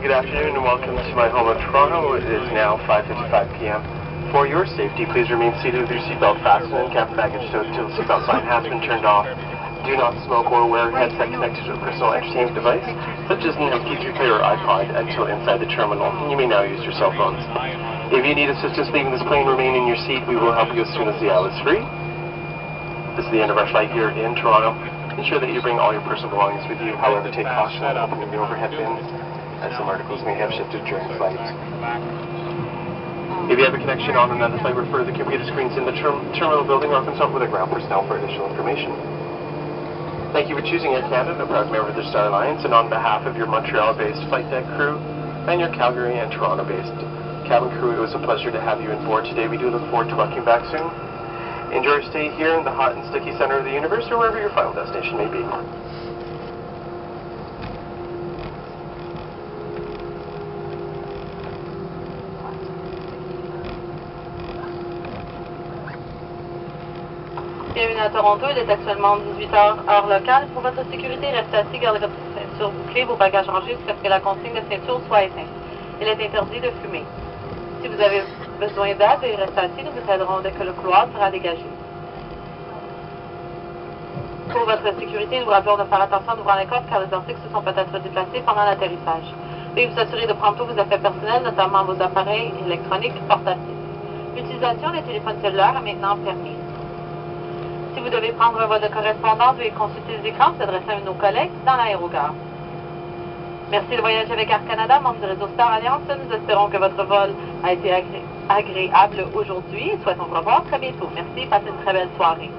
Good afternoon and welcome to my home of Toronto. It is now 5:55 p.m. For your safety, please remain seated with your seatbelt fastened and cabin baggage stowed until the seatbelt sign has been turned off. Do not smoke or wear a headset connected to a personal entertainment device, such as an MP3 player or iPod, until inside the terminal. You may now use your cell phones. If you need assistance leaving this plane, remain in your seat. We will help you as soon as the aisle is free. This is the end of our flight here in Toronto. Ensure that you bring all your personal belongings with you. However, take caution when opening the overhead bins, as some articles may have shifted during flight. If you have a connection on another flight, refer to the computer screens in the terminal building or consult with the ground personnel for additional information. Thank you for choosing Air Canada, a proud member of the Star Alliance, and on behalf of your Montreal-based flight deck crew and your Calgary and Toronto-based cabin crew, it was a pleasure to have you on board today. We do look forward to welcoming you back soon. Enjoy your stay here in the hot and sticky center of the universe, or wherever your final destination may be. Bienvenue à Toronto, il est actuellement 18h heure locale. Pour votre sécurité, restez assis, gardez votre ceinture bouclée, vos bagages rangés jusqu'à ce que la consigne de ceinture soit éteinte. Il est interdit de fumer. Si vous avez besoin d'aide, veuillez rester assis, nous vous aiderons dès que le couloir sera dégagé. Pour votre sécurité, nous vous rappelons de faire attention en ouvrant les coffres car les articles se sont peut-être déplacés pendant l'atterrissage. Veuillez vous assurer de prendre tous vos affaires personnelles, notamment vos appareils électroniques portatifs. L'utilisation des téléphones cellulaires est maintenant permise. Si vous devez prendre un vol de correspondance, veuillez consulter les écrans et s'adresser à un de nos collègues dans l'aérogare. Merci de voyager avec Air Canada, membre du réseau Star Alliance. Nous espérons que votre vol a été agréable aujourd'hui et souhaitons vous revoir très bientôt. Merci, passez une très belle soirée.